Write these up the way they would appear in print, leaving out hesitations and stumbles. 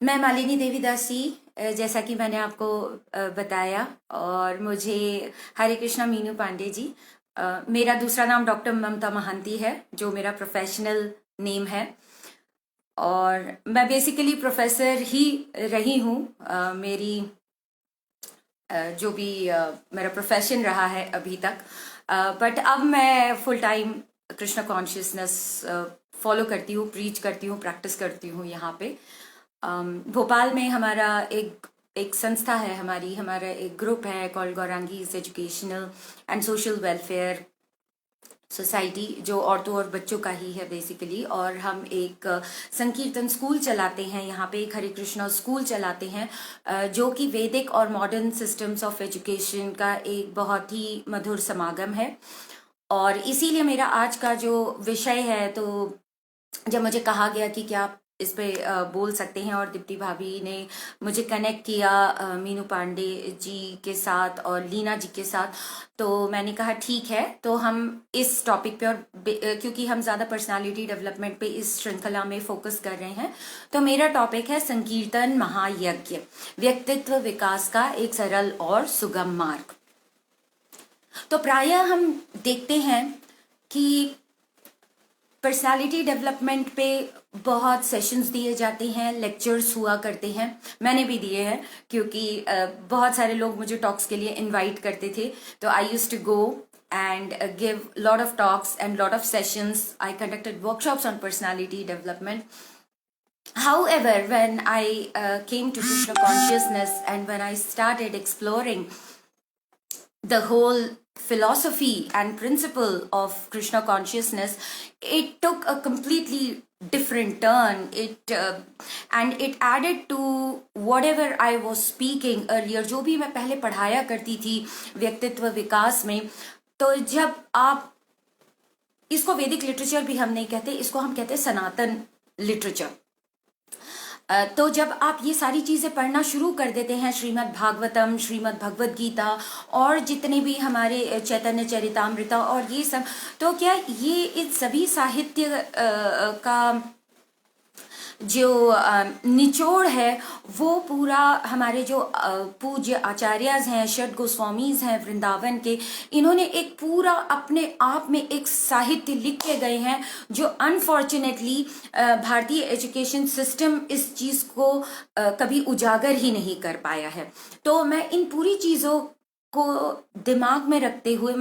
मैं मालिनी देवीदासी, जैसा कि मैंने आपको बताया। और मुझे हरे कृष्णा मीनू पांडे जी। मेरा दूसरा नाम डॉक्टर ममता महांती है, जो मेरा प्रोफेशनल नेम है। और मैं बेसिकली प्रोफेसर ही रही हूँ। मेरी जो भी मेरा प्रोफेशन रहा है अभी तक। बट अब मैं full time Krishna consciousness follow करती हूँ, प्रीच करती हूँ, प्रैक्टिस करती हूँ यहाँ पे। भोपाल में हमारा एक संस्था है, हमारा एक ग्रुप है called Gaurangi's Educational and Social Welfare Society, जो औरतों और बच्चों का ही है बेसिकली। और हम एक संकीर्तन स्कूल चलाते हैं यहाँ पे, एक हरे कृष्णा स्कूल चलाते हैं, जो कि वैदिक और मॉडर्न सिस्टम्स ऑफ एजुकेशन का एक बहुत ही मधुर समागम है। और इसीलिए मेरा आज का जो विषय है, तो जब मुझे कहा गया कि क्या आप इस पे बोल सकते हैं, और दीप्ति भाभी ने मुझे कनेक्ट किया मीनू पांडे जी के साथ और लीना जी के साथ, तो मैंने कहा ठीक है, तो हम इस टॉपिक पे, और क्योंकि हम ज़्यादा पर्सनालिटी डेवलपमेंट पे इस श्रृंखला में फोकस कर रहे हैं, तो मेरा टॉपिक है संकीर्तन महायज्ञ, व्यक्तित्व विकास का एक सरल और सुगम मार्ग। तो प्रायः हम देखते हैं कि पर्सनालिटी डेवलपमेंट पे बहुत सेशंस दिए जाते हैं, लेक्चर्स हुआ करते हैं। मैंने भी दिए हैं, क्योंकि बहुत सारे लोग मुझे टॉक्स के लिए इनवाइट करते थे, तो I used to go and give lot of talks and lot of sessions. I conducted workshops on personality development. However, when I came to Krishna consciousness and when I started exploring the whole philosophy and principle of Krishna consciousness, it took a completely different turn. And it added to whatever I was speaking earlier, जो भी मैं पहले पढ़ाया करती थी व्यक्तित्व विकास में। तो जब आप इसको वैदिक लिटरेचर भी हम नहीं कहते, इसको हम कहते हैं सनातन लिटरेचर। तो जब आप ये सारी चीज़ें पढ़ना शुरू कर देते हैं, श्रीमद् भागवतम, श्रीमद् भगवद गीता और जितने भी हमारे चैतन्य चरितामृता और ये सब, तो क्या ये इन सभी साहित्य का जो निचोड़ है, वो पूरा हमारे जो पूज्य आचार्यज हैं, षट गोस्वामीज हैं वृंदावन के, इन्होंने एक पूरा अपने आप में एक साहित्य लिख के गए हैं, जो अनफॉर्चुनेटली भारतीय एजुकेशन सिस्टम इस चीज़ को कभी उजागर ही नहीं कर पाया है। तो मैं इन पूरी चीज़ों को दिमाग में रखते हुए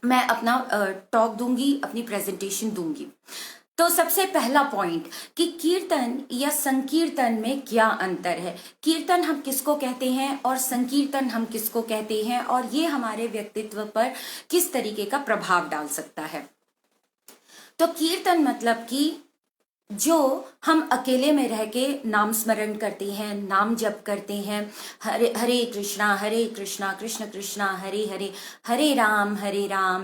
मैं अपना टॉक दूंगी, अपनी प्रेजेंटेशन दूंगी। तो सबसे पहला पॉइंट कि कीर्तन या संकीर्तन में क्या अंतर है, कीर्तन हम किसको कहते हैं और संकीर्तन हम किसको कहते हैं, और ये हमारे व्यक्तित्व पर किस तरीके का प्रभाव डाल सकता है। तो कीर्तन मतलब कि जो हम अकेले में रह के नाम स्मरण करते हैं, नाम जप करते हैं, हरे हरे कृष्णा कृष्ण कृष्णा हरे हरे, हरे राम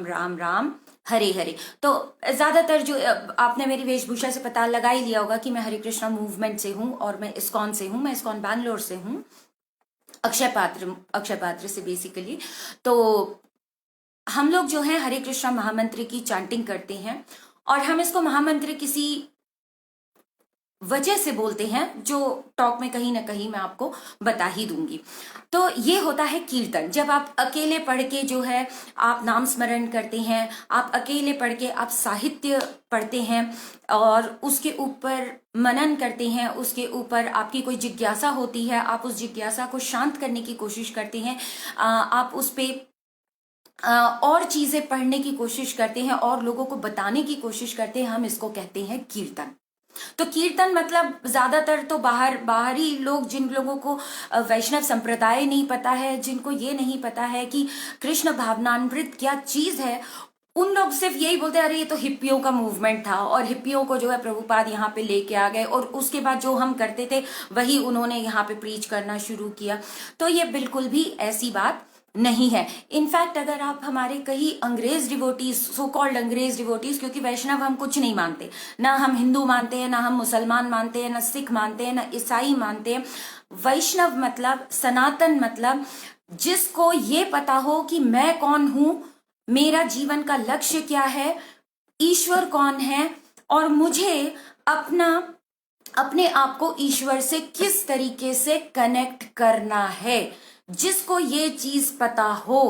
राम राम हरे हरे। तो ज्यादातर जो आपने मेरी वेशभूषा से पता लगा ही लिया होगा कि मैं हरे कृष्णा मूवमेंट से हूँ और मैं इस्कॉन से हूँ। मैं इस्कॉन बैंगलोर से हूँ, अक्षय पात्र से बेसिकली। तो हम लोग जो है हरे कृष्णा महामंत्र की चैंटिंग करते हैं, और हम इसको महामंत्र किसी वजह से बोलते हैं, जो टॉक में कहीं ना कहीं मैं आपको बता ही दूंगी। तो ये होता है कीर्तन, जब आप अकेले पढ़ के जो है आप नाम स्मरण करते हैं, आप अकेले पढ़ के आप साहित्य पढ़ते हैं और उसके ऊपर मनन करते हैं, उसके ऊपर आपकी कोई जिज्ञासा होती है, आप उस जिज्ञासा को शांत करने की कोशिश करते हैं, आप उस पे और चीजें पढ़ने की कोशिश करते हैं और लोगों को बताने की कोशिश करते हैं, हम इसको कहते हैं कीर्तन। तो कीर्तन मतलब ज्यादातर तो बाहरी लोग, जिन लोगों को वैष्णव संप्रदाय नहीं पता है, जिनको ये नहीं पता है कि कृष्ण भावनामृत क्या चीज है, उन लोग सिर्फ यही बोलते हैं अरे ये तो हिप्पियों का मूवमेंट था, और हिप्पियों को जो है प्रभुपाद यहाँ पे लेके आ गए, और उसके बाद जो हम करते थे वही उन्होंने यहाँ पे प्रीच करना शुरू किया। तो ये बिल्कुल भी ऐसी बात नहीं है। इनफैक्ट अगर आप हमारे कई अंग्रेज डिवोटीज, सो कॉल्ड अंग्रेज डिवोटीज, क्योंकि वैष्णव हम कुछ नहीं मानते, ना हम हिंदू मानते हैं, ना हम मुसलमान मानते हैं, ना सिख मानते हैं, ना ईसाई मानते हैं। वैष्णव मतलब, सनातन मतलब जिसको ये पता हो कि मैं कौन हूं, मेरा जीवन का लक्ष्य क्या है, ईश्वर कौन है, और मुझे अपना अपने आप को ईश्वर से किस तरीके से कनेक्ट करना है। जिसको ये चीज पता हो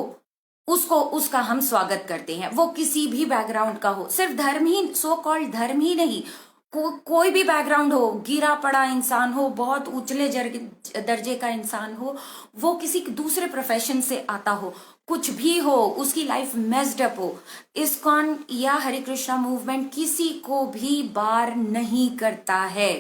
उसको, उसका हम स्वागत करते हैं, वो किसी भी बैकग्राउंड का हो। सिर्फ धर्म ही, सो कॉल्ड धर्म ही नहीं, कोई भी बैकग्राउंड हो, गिरा पड़ा इंसान हो, बहुत उचले दर्जे का इंसान हो, वो किसी दूसरे प्रोफेशन से आता हो, कुछ भी हो, उसकी लाइफ मेस्ड अप हो, इस्कॉन या हरे कृष्णा मूवमेंट किसी को भी बार नहीं करता है।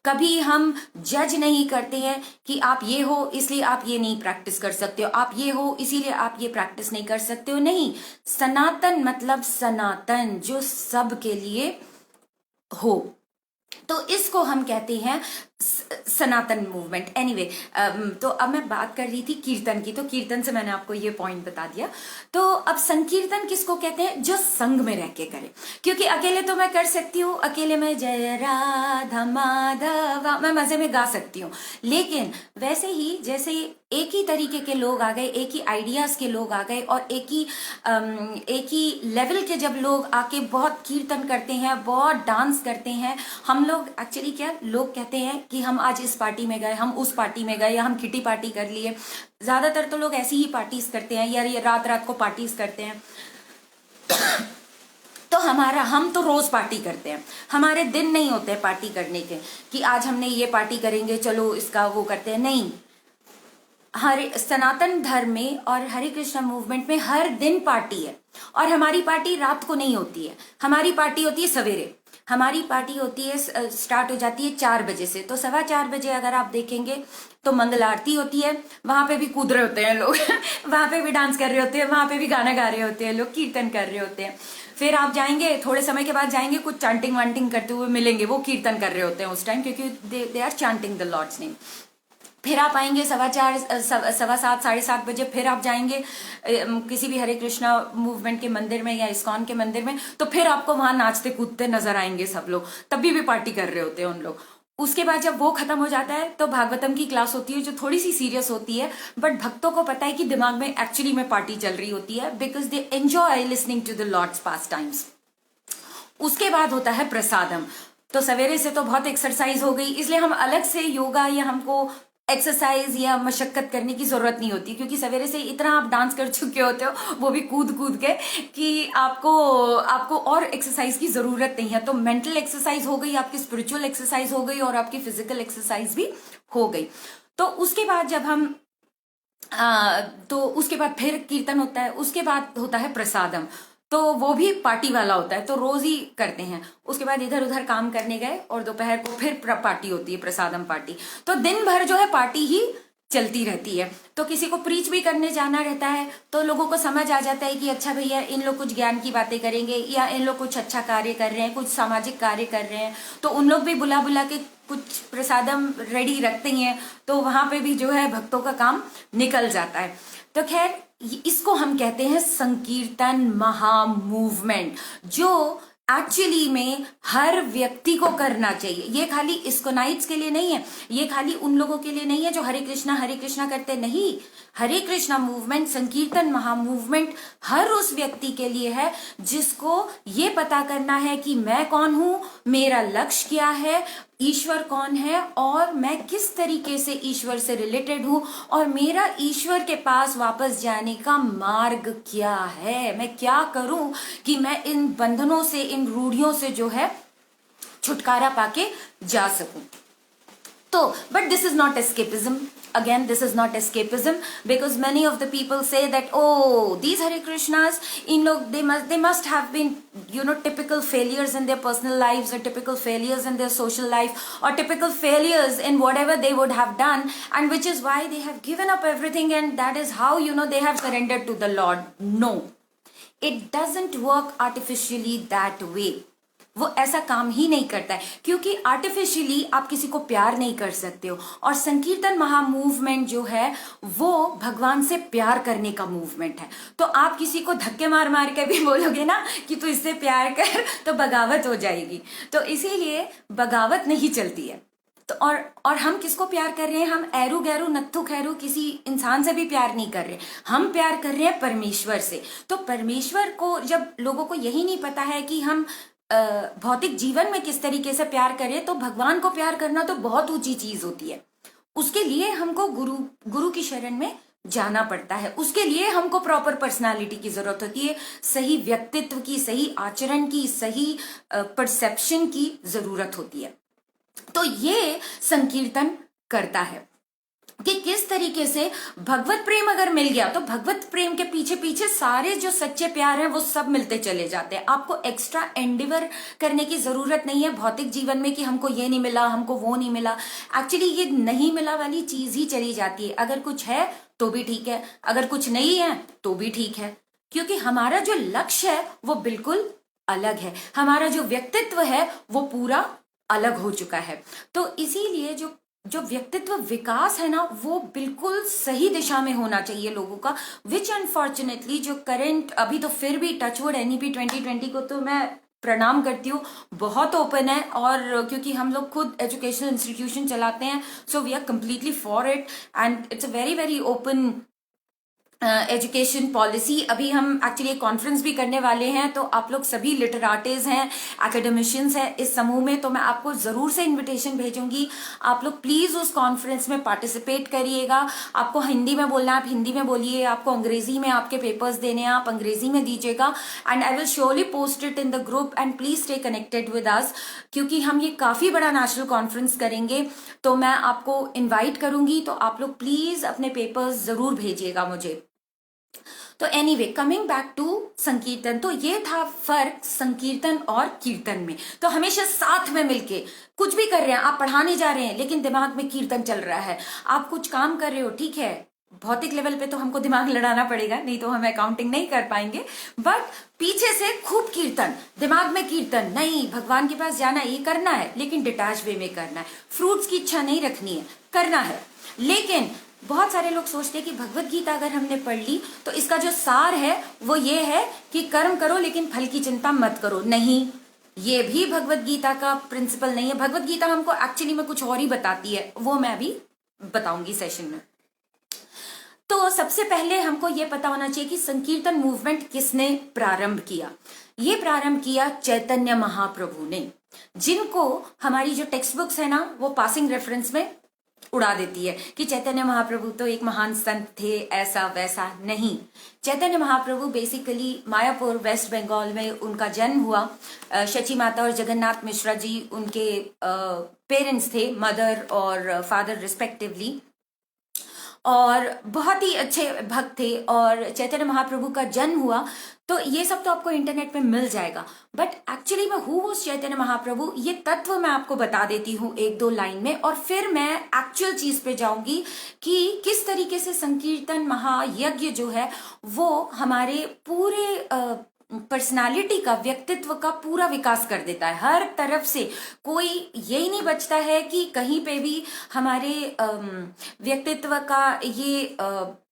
कभी हम जज नहीं करते हैं कि आप ये हो इसलिए आप ये नहीं प्रैक्टिस कर सकते हो, आप ये हो इसीलिए आप ये प्रैक्टिस नहीं कर सकते हो। नहीं, सनातन मतलब सनातन, जो सब के लिए हो। तो इसको हम कहते हैं सनातन मूवमेंट। एनीवे, तो अब मैं बात कर रही थी कीर्तन की, तो कीर्तन से मैंने आपको ये पॉइंट बता दिया। तो अब संकीर्तन किसको कहते हैं? जो संग में रह के करे। क्योंकि अकेले तो मैं कर सकती हूँ, अकेले में जय राधा माधवा मैं मजे में गा सकती हूँ, लेकिन वैसे ही जैसे एक ही तरीके के लोग आ गए, एक ही आइडियाज के लोग आ गए, और एक ही लेवल के जब लोग आके बहुत कीर्तन करते हैं, बहुत डांस करते हैं। हम लोग एक्चुअली क्या, लोग कहते हैं कि हम आज इस पार्टी में गए, हम उस पार्टी में गए, या हम किटी पार्टी कर लिए। ज्यादातर तो लोग ऐसी ही पार्टीज करते हैं, या ये रात रात को पार्टीज करते हैं। तो हम तो रोज पार्टी करते हैं, हमारे दिन नहीं होते हैं पार्टी करने के कि आज हमने ये पार्टी करेंगे, चलो इसका वो करते हैं। नहीं, हरे सनातन धर्म में और हरे कृष्णा मूवमेंट में हर दिन पार्टी है, और हमारी पार्टी रात को नहीं होती है, हमारी पार्टी होती है सवेरे। हमारी पार्टी होती है, स्टार्ट हो जाती है 4 बजे से। तो 4:15 अगर आप देखेंगे तो मंगल आरती होती है, वहां पे भी कूद रहे होते हैं लोग वहां पे भी डांस कर रहे होते हैं, वहां पे भी गाना गा रहे होते हैं लोग, कीर्तन कर रहे होते हैं। फिर आप जाएंगे, थोड़े समय के बाद जाएंगे, कुछ चांटिंग वांटिंग करते हुए मिलेंगे, वो कीर्तन कर रहे होते हैं उस टाइम, क्योंकि they are chanting the lord's name. फिर आप आएंगे 7:15, 7:15, 7:30 बजे, फिर आप जाएंगे किसी भी हरे कृष्णा मूवमेंट के मंदिर में या इस्कॉन के मंदिर में, तो फिर आपको वहां नाचते कूदते नजर आएंगे सब लोग, तभी भी पार्टी कर रहे होते हैं उन लोग। उसके बाद जब वो खत्म हो जाता है तो भागवतम की क्लास होती है, जो थोड़ी सी सीरियस होती है, बट भक्तों को पता है कि दिमाग में एक्चुअली में पार्टी चल रही होती है, because they enjoy listening to the lord's pastimes. उसके बाद होता है प्रसादम। तो सवेरे से तो बहुत एक्सरसाइज हो गई, इसलिए हम अलग से योगा या हमको एक्सरसाइज या मशक्कत करने की जरूरत नहीं होती, क्योंकि सवेरे से इतना आप डांस कर चुके होते हो, वो भी कूद कूद के, कि आपको और एक्सरसाइज की जरूरत नहीं है। तो मेंटल एक्सरसाइज हो गई, आपकी स्पिरिचुअल एक्सरसाइज हो गई, और आपकी फिजिकल एक्सरसाइज भी हो गई। तो उसके बाद जब हम तो उसके बाद फिर कीर्तन होता है, उसके बाद होता है प्रसादम, तो वो भी पार्टी वाला होता है, तो रोज ही करते हैं। उसके बाद इधर उधर काम करने गए, और दोपहर को फिर पार्टी होती है, प्रसादम पार्टी। तो दिन भर जो है पार्टी ही चलती रहती है। तो किसी को प्रीच भी करने जाना रहता है, तो लोगों को समझ आ जाता है कि अच्छा भैया इन लोग कुछ ज्ञान की बातें करेंगे, या इन लोग कुछ अच्छा कार्य कर रहे हैं, कुछ सामाजिक कार्य कर रहे हैं, तो उन लोग भी बुला बुला के कुछ प्रसादम रेडी रखते हैं, तो वहां पे भी जो है भक्तों का काम निकल जाता है। तो खैर, इसको हम कहते हैं संकीर्तन महा मूवमेंट, जो एक्चुअली में हर व्यक्ति को करना चाहिए। ये खाली इस्कोनाइट्स के लिए नहीं है, ये खाली उन लोगों के लिए नहीं है जो हरे कृष्णा करते नहीं। हरे कृष्णा मूवमेंट, संकीर्तन महा मूवमेंट हर उस व्यक्ति के लिए है जिसको ये पता करना है कि मैं कौन हूं, मेरा लक्ष्य क्या है, ईश्वर कौन है, और मैं किस तरीके से ईश्वर से रिलेटेड हूं, और मेरा ईश्वर के पास वापस जाने का मार्ग क्या है। मैं क्या करूं कि मैं इन बंधनों से, इन रूढ़ियों से जो है छुटकारा पाके जा सकूं। तो but this is not escapism. Again, this is not escapism, because many of the people say that, oh, these Hare Krishnas, in log they must have been, typical failures in their personal lives, or typical failures in their social life, or typical failures in whatever they would have done, and which is why they have given up everything, and that is how they have surrendered to the Lord. No, it doesn't work artificially that way. वो ऐसा काम ही नहीं करता है, क्योंकि artificially आप किसी को प्यार नहीं कर सकते हो। और संकीर्तन महा मूवमेंट जो है वो भगवान से प्यार करने का मूवमेंट है। तो आप किसी को धक्के मार मार के भी बोलोगे ना कि तू इससे प्यार कर, तो बगावत हो जाएगी। तो इसीलिए बगावत नहीं चलती है। तो और हम किसको प्यार कर रहे हैं? हम एरू गैरू नत्थु खैरू किसी इंसान से भी प्यार नहीं कर रहे, हम प्यार कर रहे हैं परमेश्वर से। तो परमेश्वर को, जब लोगों को यही नहीं पता है कि हम भौतिक जीवन में किस तरीके से प्यार करें, तो भगवान को प्यार करना तो बहुत ऊंची चीज होती है। उसके लिए हमको गुरु की शरण में जाना पड़ता है। उसके लिए हमको प्रॉपर पर्सनालिटी की जरूरत होती है, सही व्यक्तित्व की, सही आचरण की, सही परसेप्शन की जरूरत होती है। तो ये संकीर्तन करता है कि किस तरीके से भगवत प्रेम अगर मिल गया तो भगवत प्रेम के पीछे पीछे सारे जो सच्चे प्यार हैं वो सब मिलते चले जाते हैं। आपको एक्स्ट्रा एंडिवर करने की जरूरत नहीं है भौतिक जीवन में कि हमको ये नहीं मिला, हमको वो नहीं मिला। एक्चुअली ये नहीं मिला वाली चीज ही चली जाती है। अगर कुछ है तो भी ठीक है, अगर कुछ नहीं है तो भी ठीक है, क्योंकि हमारा जो लक्ष्य है वो बिल्कुल अलग है, हमारा जो व्यक्तित्व है वो पूरा अलग हो चुका है। तो इसीलिए जो व्यक्तित्व विकास है ना वो बिल्कुल सही दिशा में होना चाहिए लोगों का, विच अनफॉर्चुनेटली जो करंट अभी तो फिर भी टचवुड एनईपी 2020 को तो मैं प्रणाम करती हूँ, बहुत ओपन है। और क्योंकि हम लोग खुद एजुकेशनल इंस्टीट्यूशन चलाते हैं, so we are completely for it and it's a very very open education policy. अभी हम एक्चुअली एक कॉन्फ्रेंस भी करने वाले हैं, तो आप लोग सभी लिटराटेज हैं, एकेडमिशियंस हैं इस समूह में, तो मैं आपको जरूर से इनविटेशन भेजूंगी। आप लोग प्लीज उस कॉन्फ्रेंस में पार्टिसिपेट करिएगा। आपको हिंदी में बोलना है आप हिंदी में बोलिए, आपको अंग्रेजी में आपके पेपर्स देने हैं आप अंग्रेजी में दीजिएगा, and I will surely post it in the group and please stay connected with us, क्योंकि हम ये काफी बड़ा नेशनल कॉन्फ्रेंस करेंगे। तो मैं आपको इन्वाइट करूंगी, तो आप लोग प्लीज अपने पेपर्स जरूर भेजिएगा मुझे। तो एनीवे कमिंग बैक टू संकीर्तन, तो ये था फर्क संकीर्तन और कीर्तन में। तो हमेशा साथ में मिलके कुछ भी कर रहे हैं, आप पढ़ाने जा रहे हैं लेकिन दिमाग में कीर्तन चल रहा है, आप कुछ काम कर रहे हो, ठीक है भौतिक लेवल पे तो हमको दिमाग लड़ाना पड़ेगा, नहीं तो हम अकाउंटिंग नहीं कर पाएंगे, बट पीछे से खूब कीर्तन, दिमाग में कीर्तन, नहीं भगवान के पास जाना है, ये करना है लेकिन डिटैच वे में करना है, फ्रूट्स की इच्छा नहीं रखनी है, करना है। लेकिन बहुत सारे लोग सोचते हैं कि भगवत गीता अगर हमने पढ़ ली तो इसका जो सार है वो ये है कि कर्म करो लेकिन फल की चिंता मत करो। नहीं, ये भी भगवत गीता का प्रिंसिपल नहीं है। भगवत गीता हमको एक्चुअली में कुछ और ही बताती है, वो मैं अभी बताऊंगी सेशन में। तो सबसे पहले हमको ये पता होना चाहिए कि संकीर्तन मूवमेंट किसने प्रारंभ किया। ये प्रारंभ किया चैतन्य महाप्रभु ने, जिनको हमारी जो टेक्स्ट बुक्स है ना वो पासिंग रेफरेंस में उड़ा देती है कि चैतन्य महाप्रभु तो एक महान संत थे, ऐसा वैसा नहीं। चैतन्य महाप्रभु बेसिकली मायापुर वेस्ट बंगाल में उनका जन्म हुआ। शची माता और जगन्नाथ मिश्रा जी उनके पेरेंट्स थे, मदर और फादर रिस्पेक्टिवली, और बहुत ही अच्छे भक्त थे। और चैतन्य महाप्रभु का जन्म हुआ, तो ये सब तो आपको इंटरनेट पे मिल जाएगा, बट एक्चुअली में हु वाज चैतन्य महाप्रभु ये तत्व मैं आपको बता देती हूँ एक दो लाइन में, और फिर मैं एक्चुअल चीज पे जाऊंगी कि किस तरीके से संकीर्तन महायज्ञ जो है वो हमारे पूरे पर्सनालिटी का, व्यक्तित्व का पूरा विकास कर देता है हर तरफ से। कोई यही नहीं बचता है कि कहीं पे भी हमारे व्यक्तित्व का ये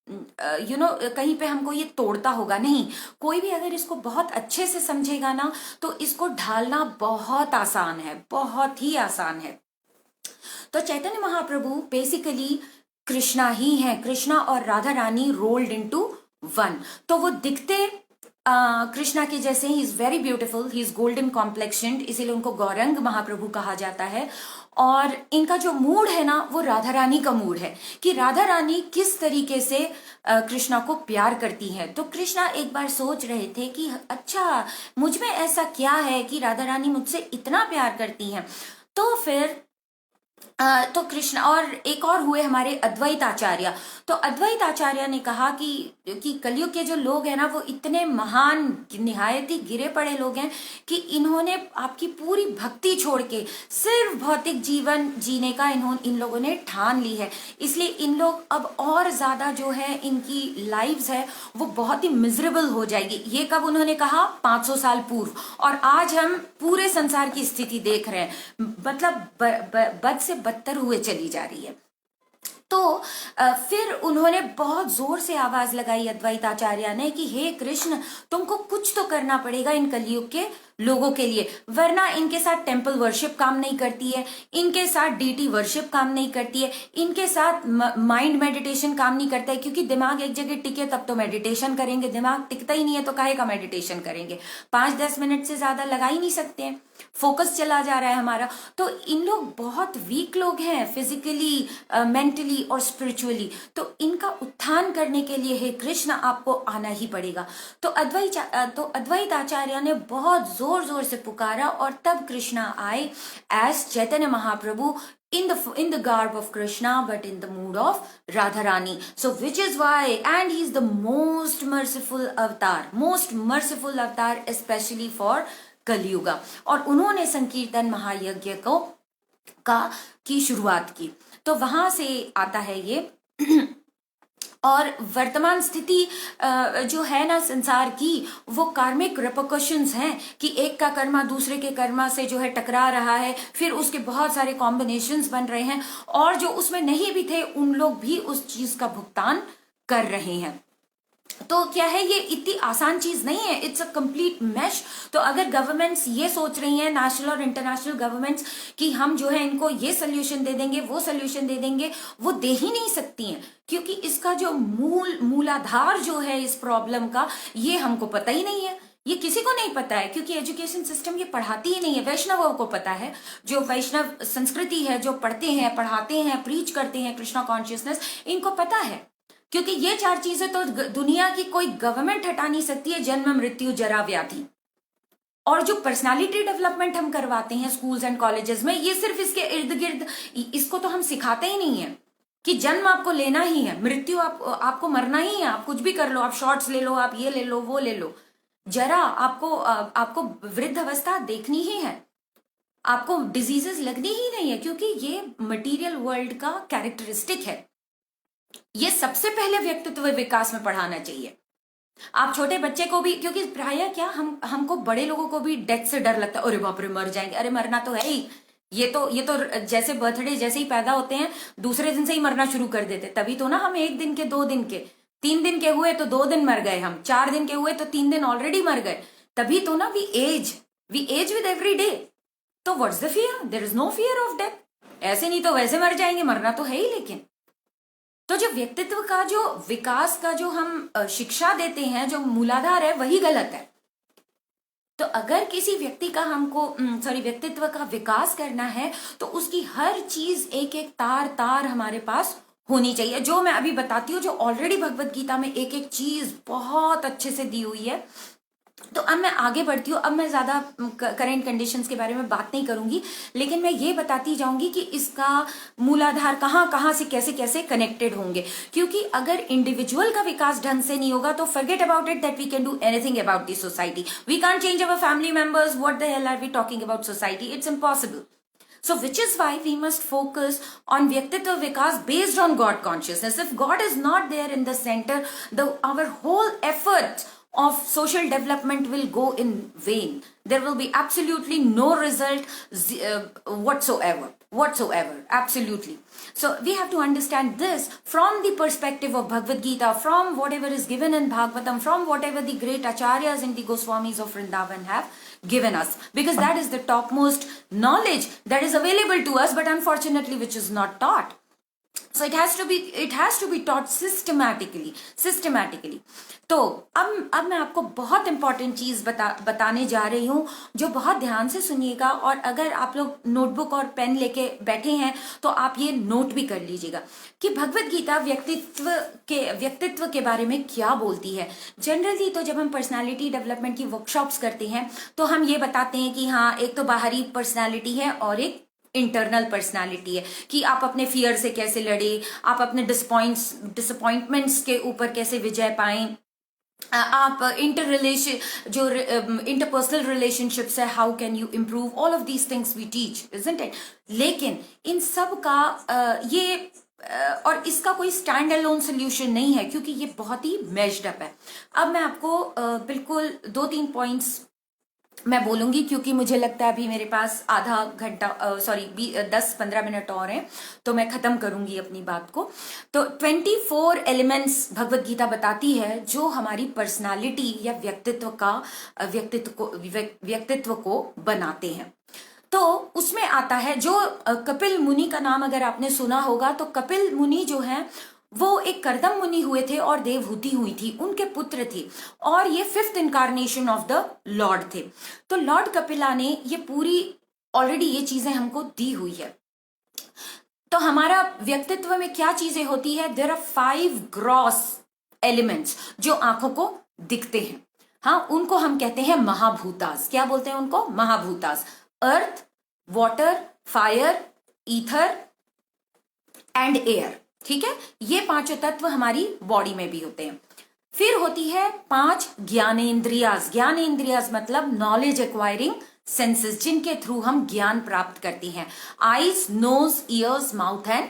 कहीं पे हमको ये तोड़ता होगा, नहीं। कोई भी अगर इसको बहुत अच्छे से समझेगा ना तो इसको ढालना बहुत आसान है, बहुत ही आसान है। तो चैतन्य महाप्रभु बेसिकली कृष्णा ही है, कृष्णा और Radha Rani rolled into one. तो वो दिखते कृष्णा के जैसे ही, is very beautiful, he is golden complexioned, इसीलिए उनको गौरंग महाप्रभु कहा जाता है। और इनका जो मूड है ना वो राधा रानी का मूड है कि राधा रानी किस तरीके से कृष्णा को प्यार करती है। तो कृष्णा एक बार सोच रहे थे कि अच्छा मुझ में ऐसा क्या है कि राधा रानी मुझसे इतना प्यार करती हैं। तो फिर तो कृष्ण और एक और हुए हमारे अद्वैत आचार्य। तो अद्वैत आचार्य ने कहा कि कलयुग के जो लोग हैं ना वो इतने महान, निहायत ही गिरे पड़े लोग हैं कि इन्होंने आपकी पूरी भक्ति छोड़ के सिर्फ भौतिक जीवन जीने का इन लोगों ने ठान ली है। इसलिए इन लोग अब और ज्यादा जो है इनकी लाइव्स है वो बहुत ही मिजरेबल हो जाएगी। ये कब उन्होंने कहा? 500 साल पूर्व। और आज हम पूरे संसार की स्थिति देख रहे हैं, मतलब बद से बदतर हुए चली जा रही है। तो फिर उन्होंने बहुत जोर से आवाज लगाई अद्वैत आचार्य ने कि हे कृष्ण, तुमको कुछ तो करना पड़ेगा इन कलयुग के लोगों के लिए, वरना इनके साथ टेम्पल वर्शिप काम नहीं करती है, इनके साथ डीटी वर्शिप काम नहीं करती है, इनके साथ माइंड मेडिटेशन काम नहीं करता है, क्योंकि दिमाग एक जगह टिके तब तो मेडिटेशन करेंगे, दिमाग टिकता ही नहीं है तो काहे का मेडिटेशन करेंगे। 5-10 मिनट से ज्यादा लगा ही नहीं सकते हैं, फोकस चला जा रहा है हमारा। तो इन लोग बहुत वीक लोग हैं फिजिकली, मेंटली और स्पिरिचुअली। तो इनका उत्थान करने के लिए हे कृष्ण आपको आना ही पड़ेगा। तो अद्वैत आचार्य ने बहुत जोर जोर से पुकारा और तब कृष्णा आए as Chaitanya Mahaprabhu in the garb of Krishna but in the mood of Radharani. So which is why, and he is the most merciful avatar especially for Kali Yuga. और उन्होंने संकीर्तन महायज्ञ की शुरुआत की। तो वहां से आता है ये और वर्तमान स्थिति जो है ना संसार की, वो कार्मिक रिपरकशंस हैं कि एक का कर्मा दूसरे के कर्मा से जो है टकरा रहा है, फिर उसके बहुत सारे कॉम्बिनेशंस बन रहे हैं, और जो उसमें नहीं भी थे उन लोग भी उस चीज का भुगतान कर रहे हैं। तो क्या है, ये इतनी आसान चीज नहीं है, इट्स अ कंप्लीट मैश। तो अगर गवर्नमेंट्स ये सोच रही हैं, नेशनल और इंटरनेशनल गवर्नमेंट्स, कि हम जो है इनको ये सोल्यूशन दे देंगे वो सोल्यूशन दे देंगे, वो दे ही नहीं सकती हैं, क्योंकि इसका जो मूलाधार जो है इस प्रॉब्लम का, ये हमको पता ही नहीं है, ये किसी को नहीं पता है, क्योंकि एजुकेशन सिस्टम ये पढ़ाती ही नहीं है। वैष्णवों को पता है, जो वैष्णव संस्कृति है, जो पढ़ते हैं, पढ़ाते हैं, प्रीच करते हैं कृष्णा कॉन्शियसनेस, इनको पता है, क्योंकि ये 4 चीजें तो दुनिया की कोई गवर्नमेंट हटा नहीं सकती है, जन्म मृत्यु जरा व्याधि। और जो पर्सनालिटी डेवलपमेंट हम करवाते हैं स्कूल्स एंड कॉलेजेस में, ये सिर्फ इसके इर्द गिर्द, इसको तो हम सिखाते ही नहीं है कि जन्म आपको लेना ही है, मृत्यु आपको मरना ही है, आप कुछ भी कर लो, आप शॉर्ट्स ले लो, आप ये ले लो, वो ले लो, जरा आपको वृद्ध अवस्था देखनी ही है, आपको डिजीजेस लगनी ही नहीं है, क्योंकि ये मटीरियल वर्ल्ड का कैरेक्टरिस्टिक है। ये सबसे पहले व्यक्तित्व विकास में पढ़ाना चाहिए। आप छोटे बच्चे को भी, क्योंकि प्राय क्या हमको बड़े लोगों को भी डेथ से डर लगता है, अरे बाप रे मर जाएंगे, अरे मरना तो है ही, ये तो जैसे बर्थडे जैसे ही पैदा होते हैं दूसरे दिन से ही मरना शुरू कर देते, तभी तो ना हम 1 दिन के, 2 दिन के, 3 दिन के हुए तो 2 दिन मर गए, हम 4 दिन के हुए तो 3 दिन ऑलरेडी मर गए, तभी तो ना we age with every day. तो what's the fear, there is no fear of death, ऐसे नहीं तो वैसे मर जाएंगे, मरना तो है ही। लेकिन तो जो व्यक्तित्व का, जो विकास का जो हम शिक्षा देते हैं, जो मूलाधार है, वही गलत है। तो अगर किसी व्यक्ति का हमको व्यक्तित्व का विकास करना है, तो उसकी हर चीज एक एक तार हमारे पास होनी चाहिए, जो मैं अभी बताती हूँ, जो ऑलरेडी भगवत गीता में एक एक चीज बहुत अच्छे से दी हुई है। तो अब मैं आगे बढ़ती हूँ, अब मैं ज्यादा करंट कंडीशंस के बारे में बात नहीं करूंगी, लेकिन मैं ये बताती जाऊंगी कि इसका मूलाधार कहाँ से कैसे कनेक्टेड होंगे। क्योंकि अगर इंडिविजुअल का विकास ढंग से नहीं होगा तो forget about it that we can do anything about the society, we can't change our family members, what the hell are we talking about society, it's impossible. So which is why we must focus on Vyaktitva Vikas based on God consciousness. If God is not there in the center, our whole effort of social development will go in vain. There will be absolutely no result whatsoever. Absolutely. So we have to understand this from the perspective of Bhagavad Gita, from whatever is given in Bhagavatam, from whatever the great acharyas and the Goswamis of Vrindavan have given us, because that is the topmost knowledge that is available to us, but unfortunately which is not taught. So it has to be taught systematically. तो अब मैं आपको बहुत important चीज बताने जा रही हूँ, जो बहुत ध्यान से सुनिएगा, और अगर आप लोग नोटबुक और पेन लेके बैठे हैं तो आप ये नोट भी कर लीजिएगा कि भगवत गीता व्यक्तित्व के बारे में क्या बोलती है। जनरली तो जब हम पर्सनालिटी डेवलपमेंट की वर्कशॉप्स करते हैं तो हम ये बताते हैं कि हाँ, एक तो बाहरी पर्सनालिटी है और एक इंटरनल पर्सनालिटी है, कि आप अपने फियर से कैसे लड़े, आप अपने डिसअपॉइंटमेंट्स के ऊपर कैसे विजय पाएं, आप इंटरपर्सनल रिलेशनशिप्स है, how can you improve, all of these things we teach, isn't it. लेकिन इन सब का और इसका कोई स्टैंड अलोन सोल्यूशन नहीं है, क्योंकि ये बहुत ही मैश्ड अप है। अब मैं आपको बिल्कुल 2-3 पॉइंट्स मैं बोलूंगी, क्योंकि मुझे लगता है अभी मेरे पास आधा घंटा, सॉरी 10-15 मिनट और हैं, तो मैं खत्म करूंगी अपनी बात को। तो 24 एलिमेंट्स भगवत गीता बताती है जो हमारी पर्सनालिटी या व्यक्तित्व को बनाते हैं। तो उसमें आता है जो कपिल मुनि का नाम अगर आपने सुना होगा, तो कपिल मुनि जो है वो एक करदम मुनि हुए थे और देवहूति हुई थी, उनके पुत्र थे, और ये 5th incarnation of the Lord थे। तो लॉर्ड कपिला ने ये पूरी ऑलरेडी ये चीजें हमको दी हुई है। तो हमारा व्यक्तित्व में क्या चीजें होती है? देयर आर 5 ग्रॉस एलिमेंट्स जो आंखों को दिखते हैं। हाँ, उनको हम कहते हैं महाभूतास। क्या बोलते हैं उनको? महाभूतास। Earth, water, fire, ether and air. ठीक है, ये 5 तत्व हमारी बॉडी में भी होते हैं। फिर होती है 5 ज्ञानेंद्रियास। ज्ञानेंद्रियास मतलब नॉलेज एक्वायरिंग सेंसेस, जिनके थ्रू हम ज्ञान प्राप्त करती हैं। Eyes, nose, ears, mouth and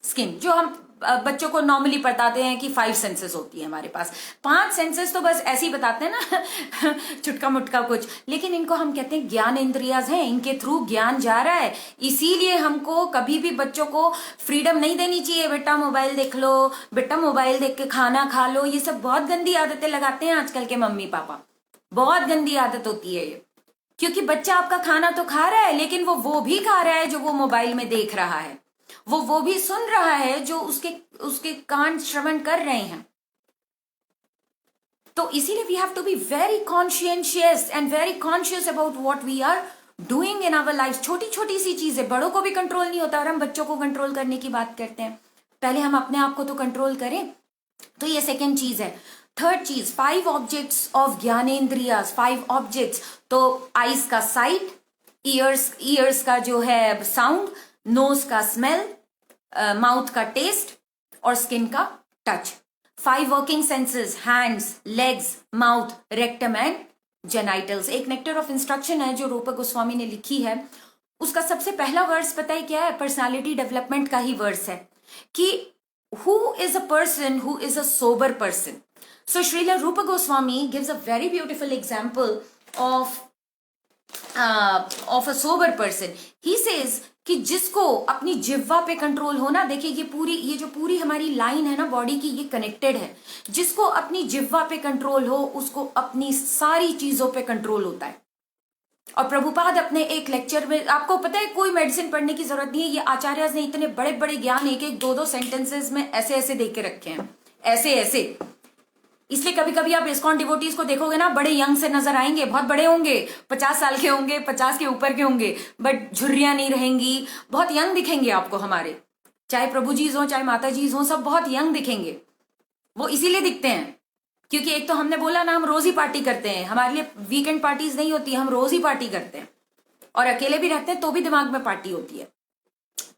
skin, जो हम बच्चों को नॉर्मली बताते हैं कि 5 सेंसेस होती है हमारे पास। 5 सेंसेस तो बस ऐसे ही बताते हैं ना छुटका मुटका कुछ, लेकिन इनको हम कहते हैं ज्ञान इंद्रियाज हैं, इनके थ्रू ज्ञान जा रहा है। इसीलिए हमको कभी भी बच्चों को फ्रीडम नहीं देनी चाहिए, बेटा मोबाइल देख लो, बेटा मोबाइल देख के खाना खा लो। ये सब बहुत गंदी आदतें लगाते हैं आजकल के मम्मी पापा, बहुत गंदी आदत होती है ये। क्योंकि बच्चा आपका खाना तो खा रहा है, लेकिन वो भी खा रहा है जो वो मोबाइल में देख रहा है, वो भी सुन रहा है जो उसके कान श्रवण कर रहे हैं। तो इसीलिए we have to be very conscious and very conscious about what we are doing in our life. छोटी छोटी सी चीजें, बड़ों को भी कंट्रोल नहीं होता और हम बच्चों को कंट्रोल करने की बात करते हैं। पहले हम अपने आप को तो कंट्रोल करें। तो ये सेकेंड चीज है। थर्ड चीज, 5 ऑब्जेक्ट्स ऑफ ज्ञानेंद्रियास। 5 ऑब्जेक्ट्स, तो आईज का साइट, ईयर्स का जो है साउंड, नोज का स्मेल, माउथ का टेस्ट और स्किन का touch. 5 working senses, hands, legs, mouth, rectum and genitals. एक नेक्टर ऑफ इंस्ट्रक्शन है जो रूपक गोस्वामी ने लिखी है, उसका सबसे पहला वर्स पता है क्या है? पर्सनालिटी डेवलपमेंट का ही वर्स है कि who is a person who is a sober person. So Srila Rupa Goswami gives a very beautiful example of a sober person. He says कि जिसको अपनी जिह्वा पे कंट्रोल हो ना, देखिए ये जो पूरी हमारी लाइन है ना बॉडी की, ये कनेक्टेड है। जिसको अपनी जिह्वा पे कंट्रोल हो उसको अपनी सारी चीजों पे कंट्रोल होता है। और प्रभुपाद अपने एक लेक्चर में, आपको पता है कोई मेडिसिन पढ़ने की जरूरत नहीं है, ये आचार्य ने इतने बड़े बड़े ज्ञान एक एक 2-2 सेंटेंसेस में ऐसे ऐसे दे के रखे हैं, ऐसे ऐसे। इसलिए कभी कभी आप इस्कॉन डिवोटीज को देखोगे ना, बड़े यंग से नजर आएंगे, बहुत बड़े होंगे, 50 साल के होंगे, 50 के ऊपर के होंगे, बट झुर्रियां नहीं रहेंगी, बहुत यंग दिखेंगे आपको हमारे। चाहे प्रभु जी हो चाहे माता जी हो, सब बहुत यंग दिखेंगे। वो इसीलिए दिखते हैं क्योंकि एक तो हमने बोला ना, हम रोज ही पार्टी करते हैं, हमारे लिए वीकेंड पार्टीज नहीं होती, हम रोज ही पार्टी करते हैं। और अकेले भी रहते हैं तो भी दिमाग में पार्टी होती है।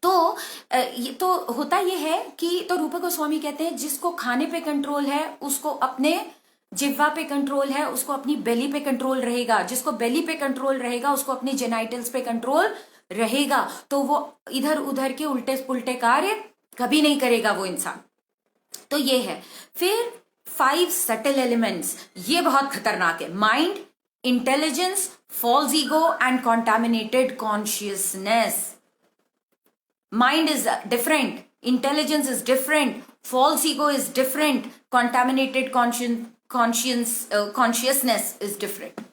तो ये तो होता ये है कि, तो रूपक गोस्वामी कहते हैं जिसको खाने पे कंट्रोल है उसको अपने जिह्वा पे कंट्रोल है, उसको अपनी बेली पे कंट्रोल रहेगा। जिसको बेली पे कंट्रोल रहेगा उसको अपनी जेनाइटल्स पे कंट्रोल रहेगा। तो वो इधर उधर के उल्टे पुल्टे कार्य कभी नहीं करेगा वो इंसान। तो ये है। फिर 5 सटल एलिमेंट्स, ये बहुत खतरनाक है। Mind, intelligence, false ego and contaminated consciousness. Mind is different, intelligence is different, false ego is different, contaminated consciousness is different.